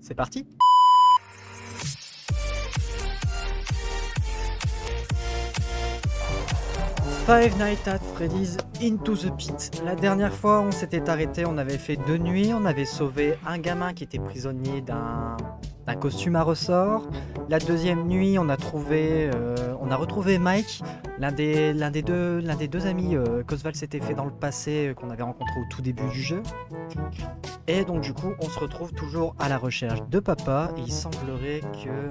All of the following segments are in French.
C'est parti. Five Nights at Freddy's Into the Pit. La dernière fois, on s'était arrêté, on avait fait 2 nuits, on avait sauvé un gamin qui était prisonnier d'un costume à ressort. La deuxième nuit, on a retrouvé Mike, l'un des deux amis qu'Oswald s'était fait dans le passé, qu'on avait rencontré au tout début du jeu. Et donc du coup, on se retrouve toujours à la recherche de papa. Et il semblerait que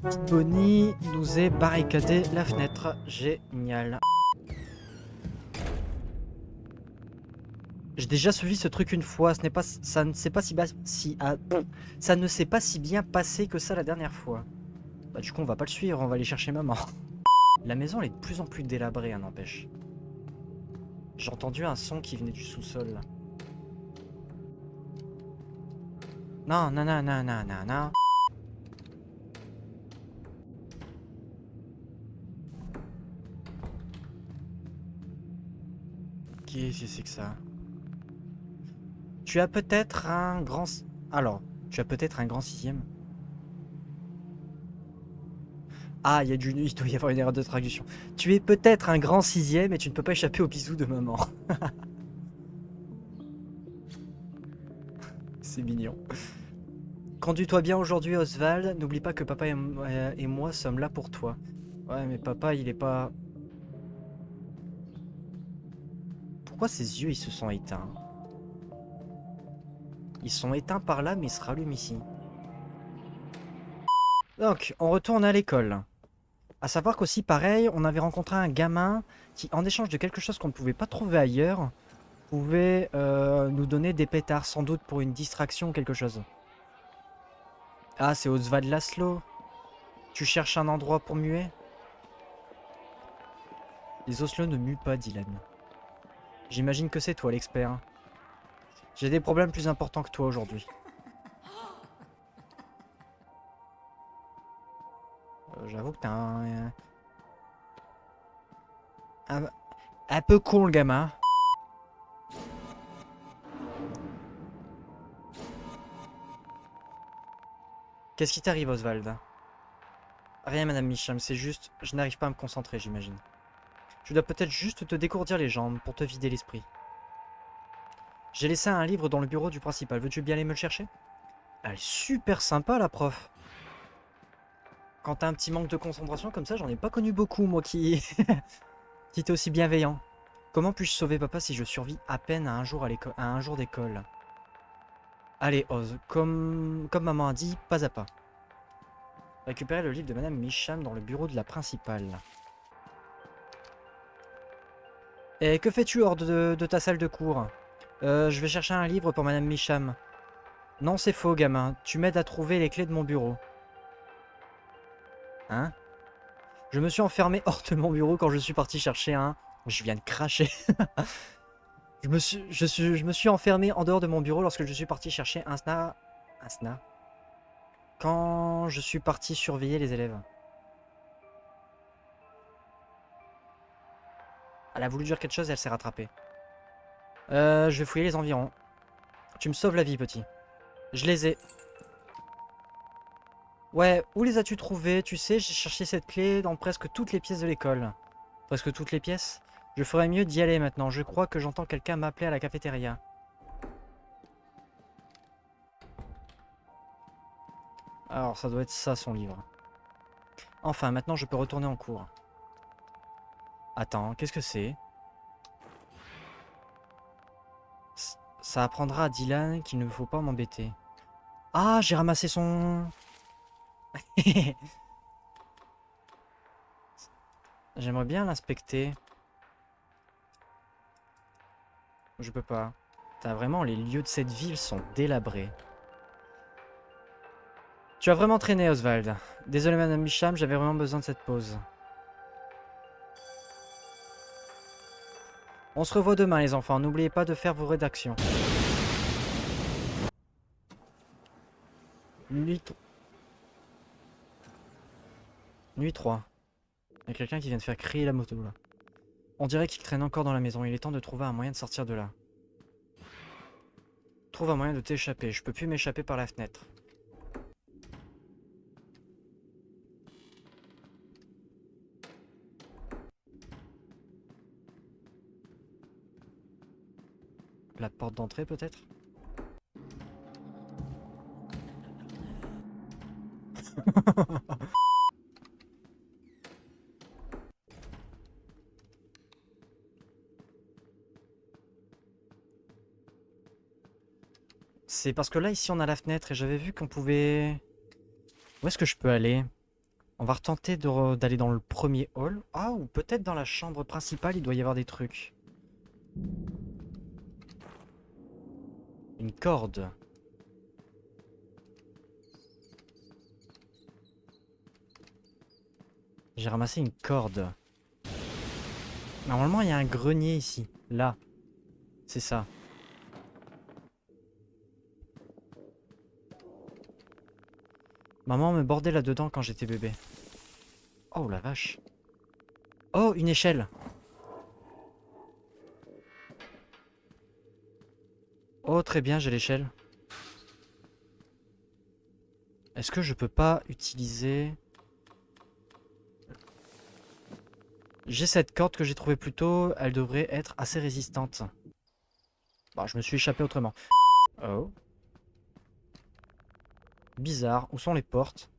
Petite Bonnie nous ait barricadé la fenêtre. Génial. J'ai déjà suivi ce truc une fois. Ça ne s'est pas ça ne s'est pas si bien passé que ça la dernière fois. Bah du coup, on va pas le suivre. On va aller chercher maman. La maison elle est de plus en plus délabrée, hein, n'empêche. J'ai entendu un son qui venait du sous-sol. Là. Non, non, non, non, non, non, non. Qu'est-ce que c'est que ça? Tu as peut-être un grand... Alors, tu as peut-être un grand sixième. Ah, il doit y avoir une erreur de traduction. Tu es peut-être un grand sixième et tu ne peux pas échapper aux bisous de maman. C'est mignon. Conduis-toi bien aujourd'hui, Oswald. N'oublie pas que papa et moi sommes là pour toi. Ouais, mais papa, il est pas... Pourquoi ses yeux, ils se sont éteints? Ils sont éteints par là, mais ils se rallument ici. Donc, on retourne à l'école. À savoir qu'aussi, pareil, on avait rencontré un gamin qui, en échange de quelque chose qu'on ne pouvait pas trouver ailleurs, pouvait nous donner des pétards, sans doute pour une distraction ou quelque chose. Ah, c'est Oswald Laszlo. Tu cherches un endroit pour muer? Les osselets ne muent pas, Dylan. J'imagine que c'est toi l'expert. J'ai des problèmes plus importants que toi aujourd'hui. J'avoue que t'es un, un peu con le gamin. Qu'est-ce qui t'arrive, Oswald? Rien, Madame Micham, c'est juste... Je n'arrive pas à me concentrer, j'imagine. Je dois peut-être juste te dégourdir les jambes pour te vider l'esprit. J'ai laissé un livre dans le bureau du principal. Veux-tu bien aller me le chercher? Elle est super sympa, la prof. Quand t'as un petit manque de concentration comme ça, j'en ai pas connu beaucoup, moi, qui était aussi bienveillant. Comment puis-je sauver papa si je survis à peine à un jour d'école? Allez, Oz, comme maman a dit, pas à pas. Récupérer le livre de Madame Micham dans le bureau de la principale. Et que fais-tu hors de ta salle de cours? Je vais chercher un livre pour Madame Micham. Non, c'est faux, gamin. Tu m'aides à trouver les clés de mon bureau. Hein? Je me suis enfermé hors de mon bureau quand je suis parti chercher un... Je viens de cracher. Je me suis enfermé en dehors de mon bureau lorsque je suis parti chercher un sna... Un sna? Quand je suis parti surveiller les élèves. Elle a voulu dire quelque chose et elle s'est rattrapée. Je vais fouiller les environs. Tu me sauves la vie, petit. Je les ai. Ouais, où les as-tu trouvés? Tu sais, j'ai cherché cette clé dans presque toutes les pièces de l'école. Presque toutes les pièces? Je ferais mieux d'y aller maintenant. Je crois que j'entends quelqu'un m'appeler à la cafétéria. Alors, ça doit être ça, son livre. Enfin, maintenant je peux retourner en cours. Attends, qu'est-ce que c'est? Ça apprendra à Dylan qu'il ne faut pas m'embêter. Ah, j'ai ramassé son... J'aimerais bien l'inspecter. Je peux pas. T'as vraiment, les lieux de cette ville sont délabrés. Tu as vraiment traîné, Oswald. Désolé, Madame Micham, j'avais vraiment besoin de cette pause. On se revoit demain, les enfants. N'oubliez pas de faire vos rédactions. Nuit 3. Il y a quelqu'un qui vient de faire crier la moto, là. On dirait qu'il traîne encore dans la maison. Il est temps de trouver un moyen de sortir de là. Trouve un moyen de t'échapper. Je peux plus m'échapper par la fenêtre. La porte d'entrée peut-être? C'est parce que là, ici, on a la fenêtre et j'avais vu qu'on pouvait... Où est-ce que je peux aller? On va retenter d'aller dans le premier hall. Ah, ou peut-être dans la chambre principale, il doit y avoir des trucs. Une corde. J'ai ramassé une corde. Normalement, il y a un grenier ici. Là. C'est ça. Maman me bordait là-dedans quand j'étais bébé. Oh la vache. Oh, une échelle. Oh, très bien, j'ai l'échelle. Est-ce que je peux pas utiliser... J'ai cette corde que j'ai trouvée plus tôt. Elle devrait être assez résistante. Bah, je me suis échappé autrement. Oh. Bizarre. Où sont les portes?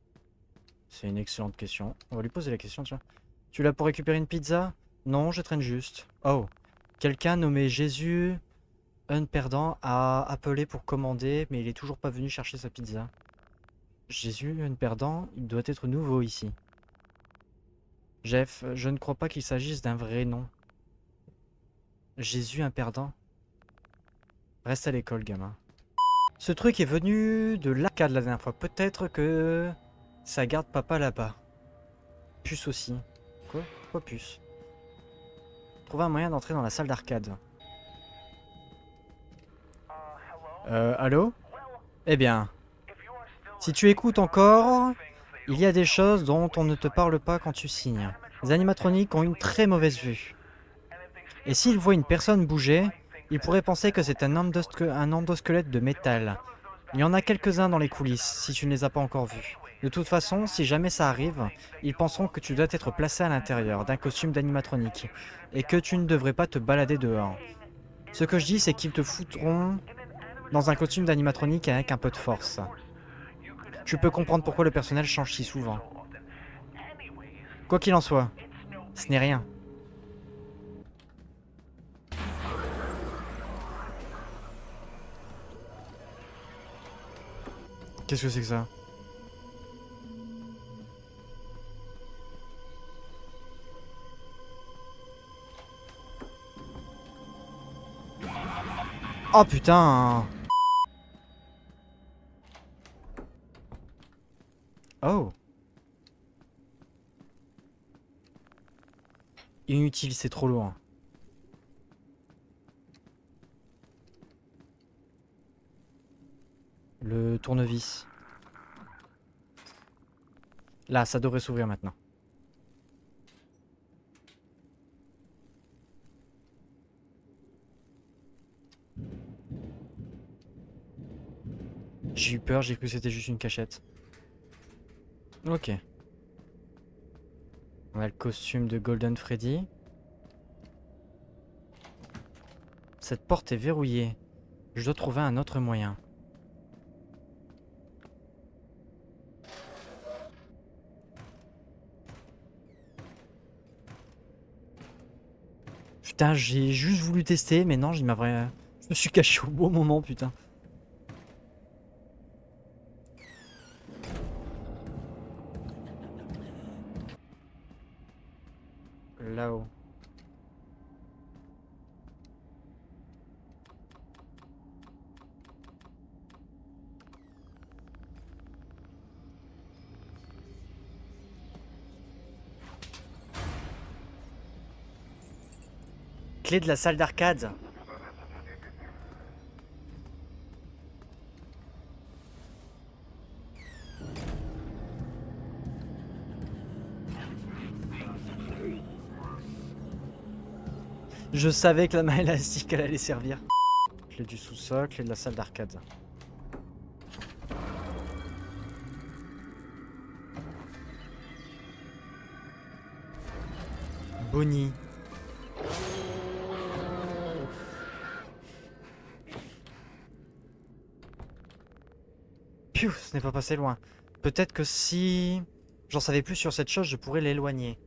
C'est une excellente question. On va lui poser la question, tiens. Tu l'as pour récupérer une pizza? Non, je traîne juste. Oh. Quelqu'un nommé Jésus Un Perdant a appelé pour commander, mais il est toujours pas venu chercher sa pizza. Jésus Un Perdant, il doit être nouveau ici. Jeff, je ne crois pas qu'il s'agisse d'un vrai nom. Jésus Un Perdant. Reste à l'école, gamin. Ce truc est venu de l'arcade la dernière fois. Peut-être que ça garde papa là-bas. Puce aussi. Quoi? Pourquoi puce? Trouver un moyen d'entrer dans la salle d'arcade. Allô? Eh bien, si tu écoutes encore, il y a des choses dont on ne te parle pas quand tu signes. Les animatroniques ont une très mauvaise vue. Et s'ils voient une personne bouger, ils pourraient penser que c'est un endosquelette de métal. Il y en a quelques-uns dans les coulisses, si tu ne les as pas encore vus. De toute façon, si jamais ça arrive, ils penseront que tu dois être placé à l'intérieur d'un costume d'animatronique, et que tu ne devrais pas te balader dehors. Ce que je dis, c'est qu'ils te foutront dans un costume d'animatronique avec un peu de force. Tu peux comprendre pourquoi le personnel change si souvent. Quoi qu'il en soit, ce n'est rien. Qu'est-ce que c'est que ça? Oh putain! Oh! Inutile, c'est trop loin. Le tournevis. Là, ça devrait s'ouvrir maintenant. J'ai eu peur, j'ai cru que c'était juste une cachette. Ok. On a le costume de Golden Freddy. Cette porte est verrouillée. Je dois trouver un autre moyen. Putain, j'ai juste voulu tester, mais non, je me suis caché au bon moment, putain. Là-haut. Clé de la salle d'arcade. Je savais que la main élastique elle allait servir. Clé du sous-sol, clé de la salle d'arcade. Bonnie. Piou, ce n'est pas passé loin. Peut-être que si j'en savais plus sur cette chose, je pourrais l'éloigner.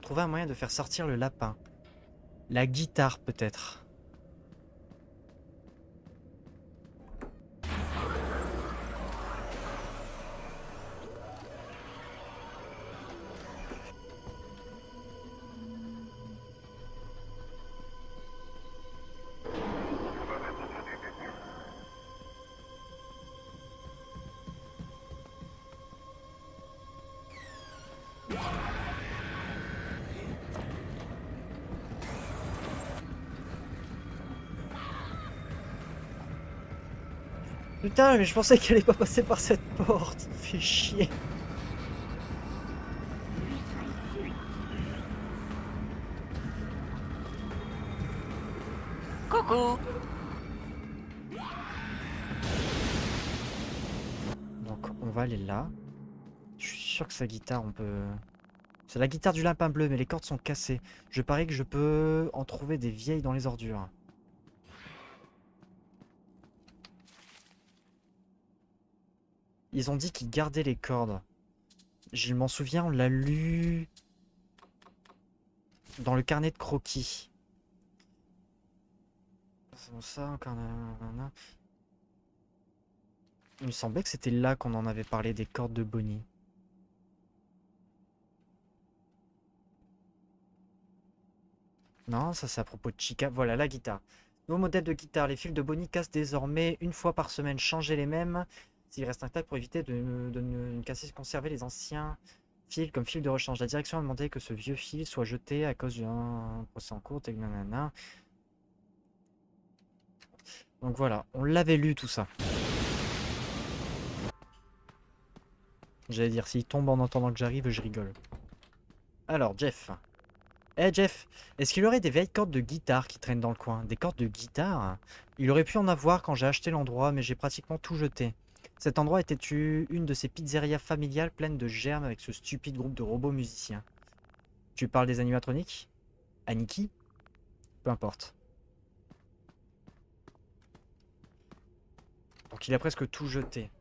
Trouver un moyen de faire sortir le lapin. La guitare, peut-être. Putain, mais je pensais qu'elle allait pas passer par cette porte. Fais chier. Coucou. Donc, on va aller là. Je suis sûr que sa guitare, on peut... C'est la guitare du lapin bleu, mais les cordes sont cassées. Je parie que je peux en trouver des vieilles dans les ordures. Ils ont dit qu'ils gardaient les cordes. Je m'en souviens, on l'a lu dans le carnet de croquis. Ça, encore... Il me semblait que c'était là qu'on en avait parlé des cordes de Bonnie. Non, ça c'est à propos de Chica. Voilà, la guitare. Nouveau modèle de guitare. Les fils de Bonnie cassent désormais une fois par semaine. Changez les mêmes s'ils restent intacts pour éviter de ne casser, conserver les anciens fils comme fil de rechange. La direction a demandé que ce vieux fil soit jeté à cause d'un procès en cours. Nanana. Donc voilà, on l'avait lu tout ça. J'allais dire, s'il tombe en entendant que j'arrive, je rigole. Alors, Jeff. Eh Jeff, est-ce qu'il y aurait des vieilles cordes de guitare qui traînent dans le coin? Des cordes de guitare? Il aurait pu en avoir quand j'ai acheté l'endroit, mais j'ai pratiquement tout jeté. Cet endroit était une de ces pizzerias familiales pleines de germes avec ce stupide groupe de robots musiciens. Tu parles des animatroniques? Aniki? Peu importe. Donc il a presque tout jeté.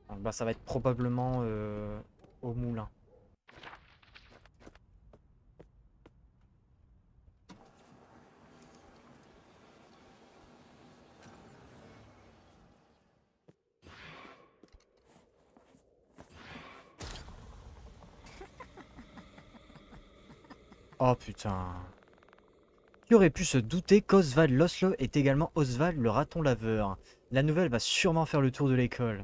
Donc, bah, ça va être probablement au moulin. Oh putain. Qui aurait pu se douter qu'Oswald Loslo est également Oswald le raton laveur? La nouvelle va sûrement faire le tour de l'école.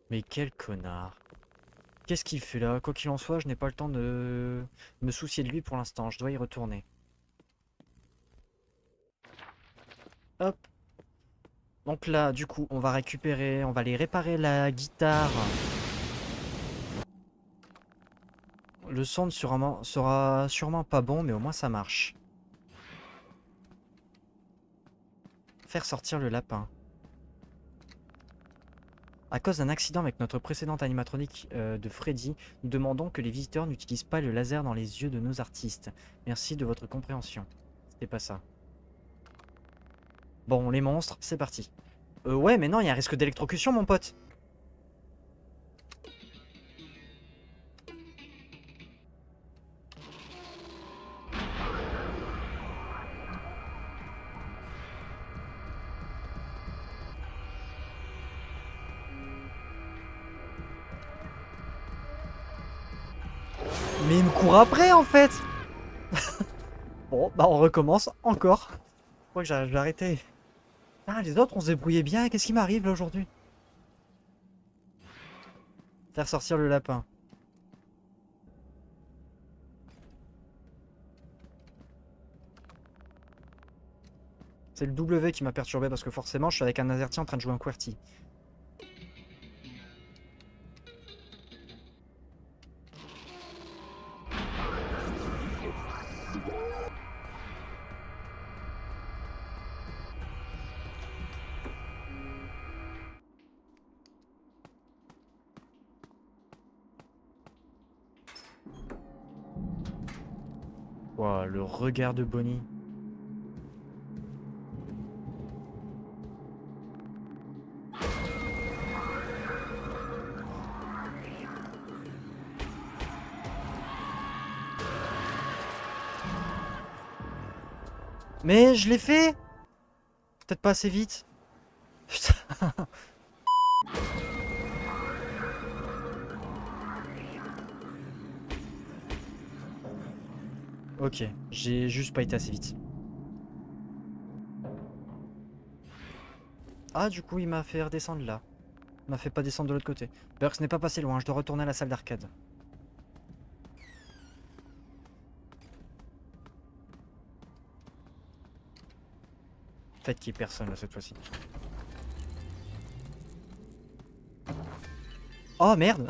Mais quel connard. Qu'est-ce qu'il fait là? Quoi qu'il en soit, je n'ai pas le temps de me soucier de lui pour l'instant. Je dois y retourner. Hop. Donc là, du coup, on va récupérer, on va aller réparer la guitare. Le son sera sûrement pas bon, mais au moins ça marche. Faire sortir le lapin. À cause d'un accident avec notre précédente animatronique de Freddy, nous demandons que les visiteurs n'utilisent pas le laser dans les yeux de nos artistes. Merci de votre compréhension. C'était pas ça. Bon, les monstres, c'est parti. Ouais, mais non, il y a un risque d'électrocution, mon pote. Mais il me court après, en fait. Bon, bah on recommence encore. Je crois que j'ai arrêté. Ah, les autres, on se débrouillait bien. Qu'est-ce qui m'arrive là aujourd'hui? Faire sortir le lapin. C'est le W qui m'a perturbé parce que forcément, je suis avec un AZERTY en train de jouer un QWERTY. Wow, le regard de Bonnie. Mais je l'ai fait! Peut-être pas assez vite. Putain. Ok, j'ai juste pas été assez vite. Ah, du coup, il m'a fait redescendre là. Il m'a fait pas descendre de l'autre côté. D'ailleurs, ce n'est pas passé loin, je dois retourner à la salle d'arcade. Faites qu'il y ait personne là cette fois-ci. Oh merde!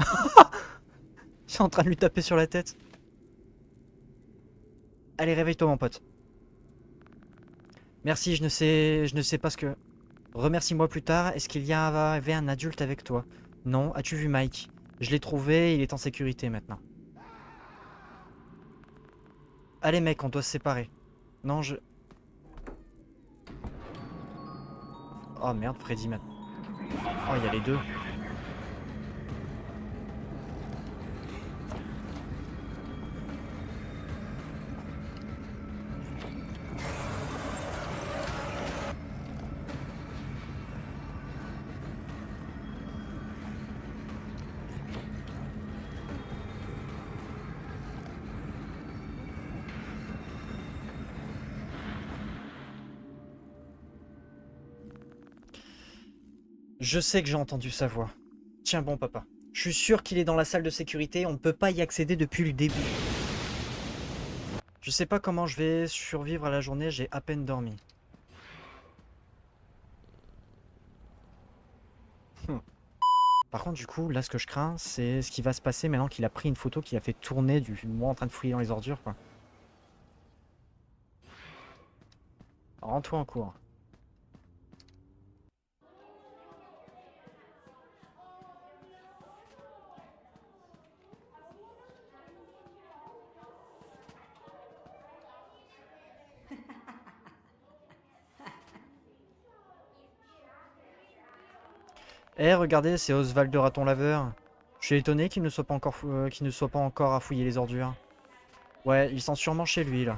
Je suis en train de lui taper sur la tête. Allez, réveille-toi mon pote. Merci, je ne sais pas ce que... Remercie-moi plus tard, est-ce qu'il y avait un adulte avec toi? Non, as-tu vu Mike? Je l'ai trouvé, il est en sécurité maintenant. Allez mec, on doit se séparer. Non, je... Oh merde, Freddy maintenant. Oh, il y a les deux. Je sais que j'ai entendu sa voix. Tiens bon papa. Je suis sûr qu'il est dans la salle de sécurité, on ne peut pas y accéder depuis le début. Je sais pas comment je vais survivre à la journée, j'ai à peine dormi. Par contre du coup, là ce que je crains, c'est ce qui va se passer maintenant qu'il a pris une photo qu'il a fait tourner du moi en train de fouiller dans les ordures quoi. Rends-toi en cours. Eh regardez, c'est Oswald de Raton Laveur. Je suis étonné qu'il ne soit pas encore qu'il ne soit pas encore à fouiller les ordures. Ouais, il sent sûrement chez lui là.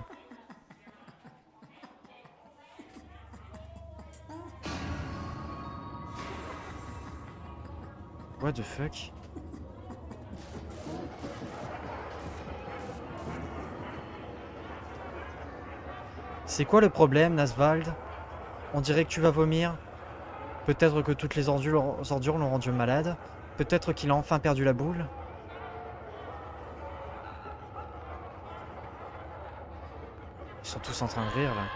What the fuck? C'est quoi le problème, Nasvald? On dirait que tu vas vomir. Peut-être que toutes les ordures l'ont rendu malade. Peut-être qu'il a enfin perdu la boule. Ils sont tous en train de rire là.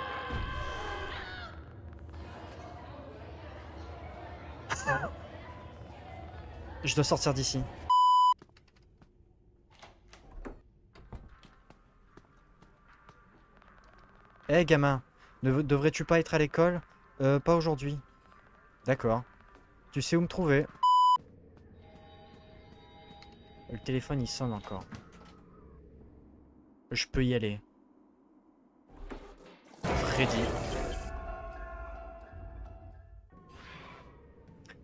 Je dois sortir d'ici. Eh gamin, ne devrais-tu pas être à l'école? Pas aujourd'hui. D'accord. Tu sais où me trouver. Le téléphone il sonne encore. Je peux y aller. Freddy.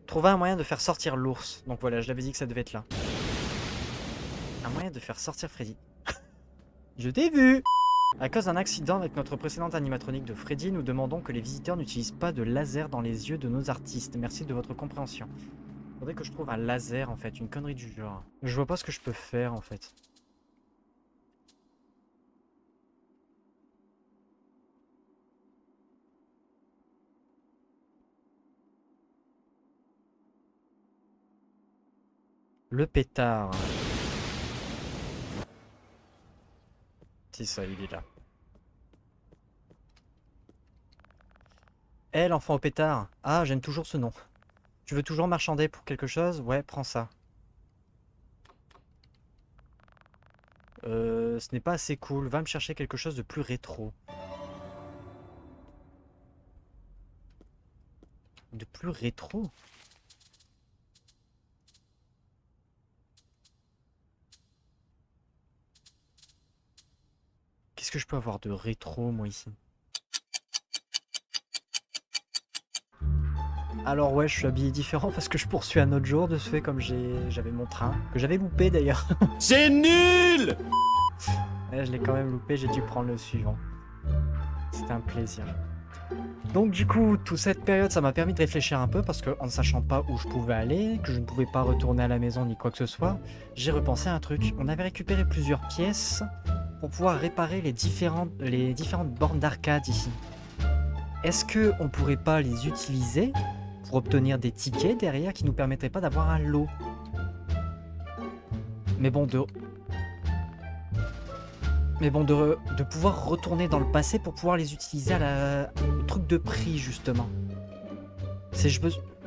Trouver un moyen de faire sortir l'ours. Donc voilà, je l'avais dit que ça devait être là. Un moyen de faire sortir Freddy. Je t'ai vu! À cause d'un accident avec notre précédente animatronique de Freddy, nous demandons que les visiteurs n'utilisent pas de laser dans les yeux de nos artistes. Merci de votre compréhension. Faudrait que je trouve un laser en fait, une connerie du genre. Je vois pas ce que je peux faire en fait. Le pétard. C'est ça, il est là. Eh, l'enfant au pétard. Ah, j'aime toujours ce nom. Tu veux toujours marchander pour quelque chose? Ouais, prends ça. Ce n'est pas assez cool. Va me chercher quelque chose de plus rétro. De plus rétro? Qu'est-ce que je peux avoir de rétro, moi, ici? Alors ouais, je suis habillé différent parce que je poursuis un autre jour de ce fait, comme j'avais mon train, que j'avais loupé d'ailleurs. C'est nul! Ouais, je l'ai quand même loupé, j'ai dû prendre le suivant. C'était un plaisir. Donc du coup, toute cette période, ça m'a permis de réfléchir un peu parce que en ne sachant pas où je pouvais aller, que je ne pouvais pas retourner à la maison ni quoi que ce soit, j'ai repensé à un truc. On avait récupéré plusieurs pièces pour pouvoir réparer les différentes bornes d'arcade ici. Est-ce que on pourrait pas les utiliser pour obtenir des tickets derrière qui nous permettraient pas d'avoir un lot? Mais bon, de pouvoir retourner dans le passé pour pouvoir les utiliser au truc de prix, justement.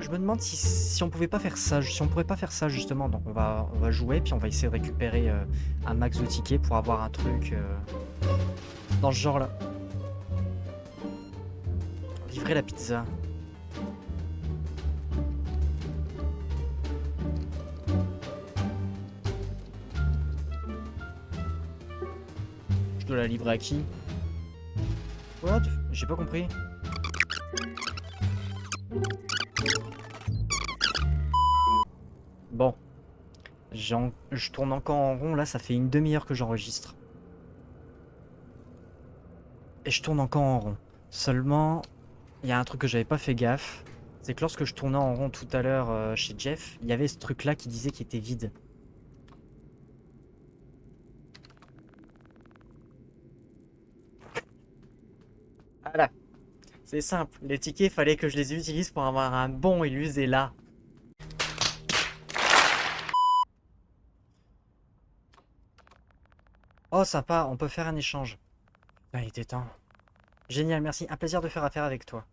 Je me demande si on pouvait pas faire ça, si on pourrait pas faire ça, justement. Donc on va jouer, puis on va essayer de récupérer un max de tickets pour avoir un truc dans ce genre-là. Livrer la pizza. Je dois la livrer à qui? What? J'ai pas compris. Bon. Je tourne encore en rond, là, ça fait une demi-heure que j'enregistre. Et je tourne encore en rond. Seulement, il y a un truc que j'avais pas fait gaffe. C'est que lorsque je tournais en rond tout à l'heure chez Jeff, il y avait ce truc-là qui disait qu'il était vide. Voilà. C'est simple. Les tickets, fallait que je les utilise pour avoir un bon et l'user là. Oh, sympa, on peut faire un échange. Ah, il était temps. Génial, merci. Un plaisir de faire affaire avec toi.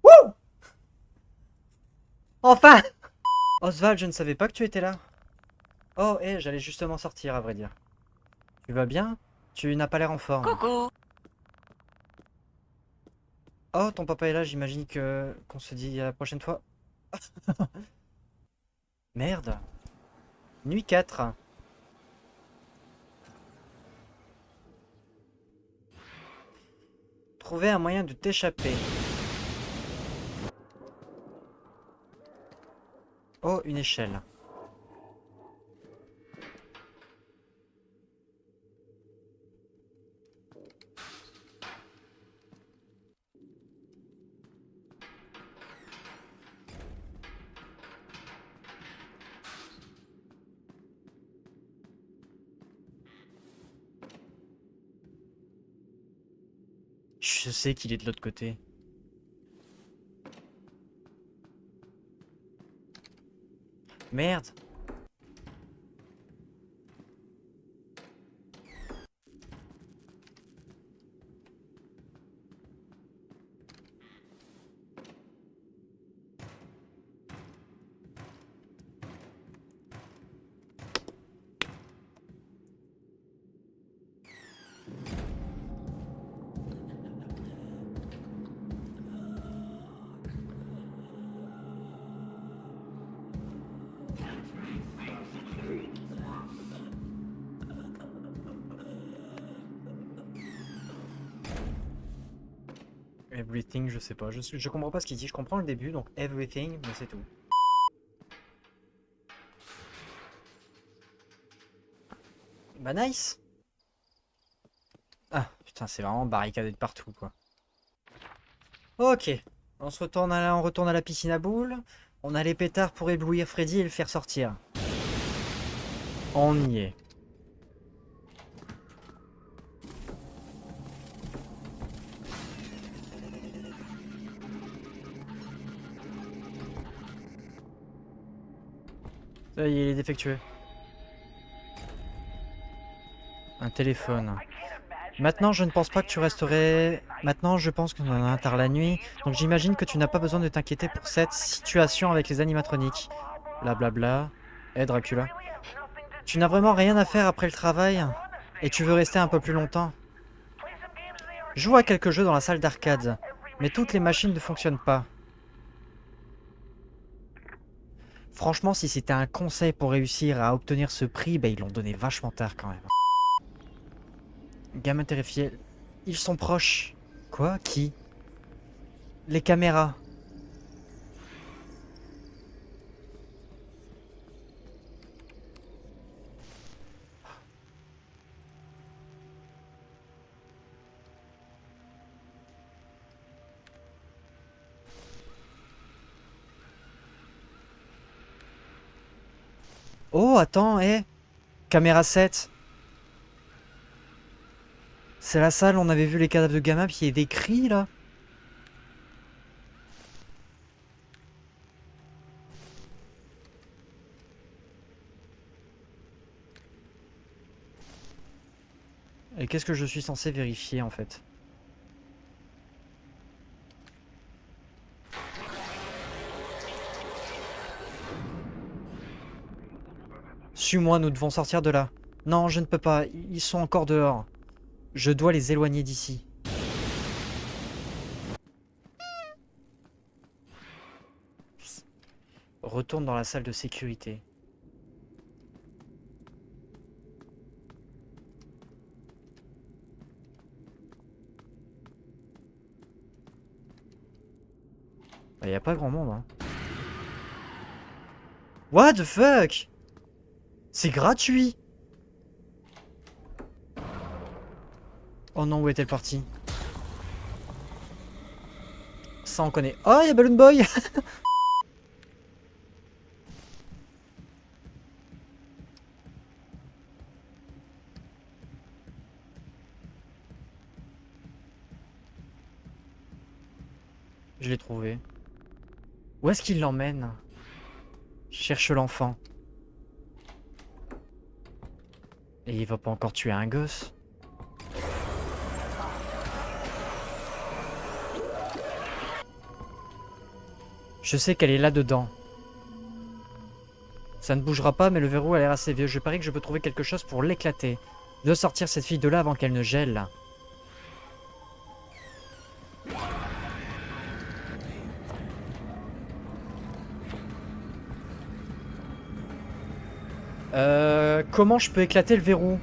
Wouh! Enfin! Oswald, je ne savais pas que tu étais là. Oh, j'allais justement sortir, à vrai dire. Tu vas bien? Tu n'as pas l'air en forme. Coucou. Oh, ton papa est là, j'imagine qu'on se dit à la prochaine fois. Merde. Nuit 4. Trouver un moyen de t'échapper. Oh, une échelle. Je sais qu'il est de l'autre côté. Merde. Everything, je sais pas. Je comprends pas ce qu'il dit. Je comprends le début, donc everything, mais c'est tout. Bah nice. Ah, putain, c'est vraiment barricadé de partout, quoi. Ok. On retourne à la piscine à boules. On a les pétards pour éblouir Freddy et le faire sortir. On y est. Ça y est, il est défectueux. Un téléphone. Maintenant, je ne pense pas que tu resterais... Maintenant, je pense qu'on en a tard la nuit, donc j'imagine que tu n'as pas besoin de t'inquiéter pour cette situation avec les animatroniques. Blablabla. Dracula. Tu n'as vraiment rien à faire après le travail et tu veux rester un peu plus longtemps. Joue à quelques jeux dans la salle d'arcade, mais toutes les machines ne fonctionnent pas. Franchement, si c'était un conseil pour réussir à obtenir ce prix, bah ils l'ont donné vachement tard quand même. Gamin terrifié. Ils sont proches. Quoi? Qui? Les caméras. Oh, attends, hé. Caméra 7. C'est la salle, on avait vu les cadavres de gamins, puis il y a des cris là. Et qu'est-ce que je suis censé vérifier en fait? Suis-moi, nous devons sortir de là. Non, je ne peux pas, ils sont encore dehors. Je dois les éloigner d'ici. Retourne dans la salle de sécurité. Bah, y a pas grand monde, hein. What the fuck? C'est gratuit. Oh non, où est-elle partie? Ça on connaît. Oh, y'a Balloon Boy. Je l'ai trouvé. Où est-ce qu'il l'emmène? Cherche l'enfant. Et il va pas encore tuer un gosse? Je sais qu'elle est là-dedans. Ça ne bougera pas, mais le verrou a l'air assez vieux. Je parie que je peux trouver quelque chose pour l'éclater. Je dois sortir cette fille de là avant qu'elle ne gèle. Comment je peux éclater le verrou?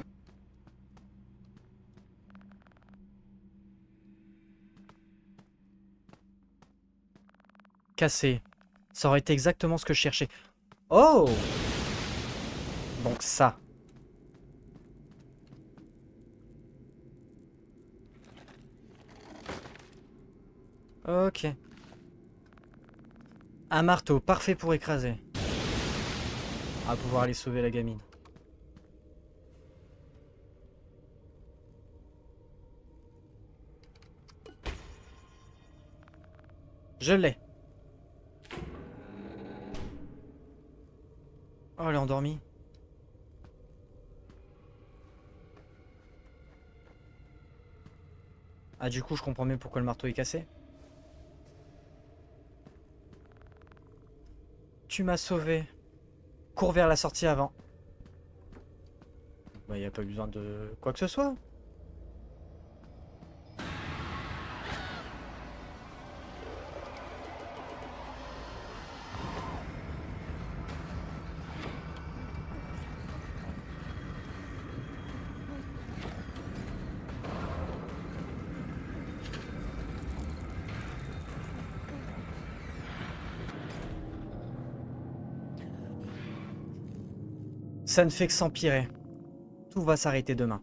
Casser. Ça aurait été exactement ce que je cherchais. Oh! Donc ça. Ok. Un marteau, parfait pour écraser. On va pouvoir aller sauver la gamine. Je l'ai. Oh, elle est endormie. Ah, du coup, je comprends mieux pourquoi le marteau est cassé. Tu m'as sauvé. Cours vers la sortie avant. Bah, y a pas besoin de quoi que ce soit. Ça ne fait que s'empirer. Tout va s'arrêter demain.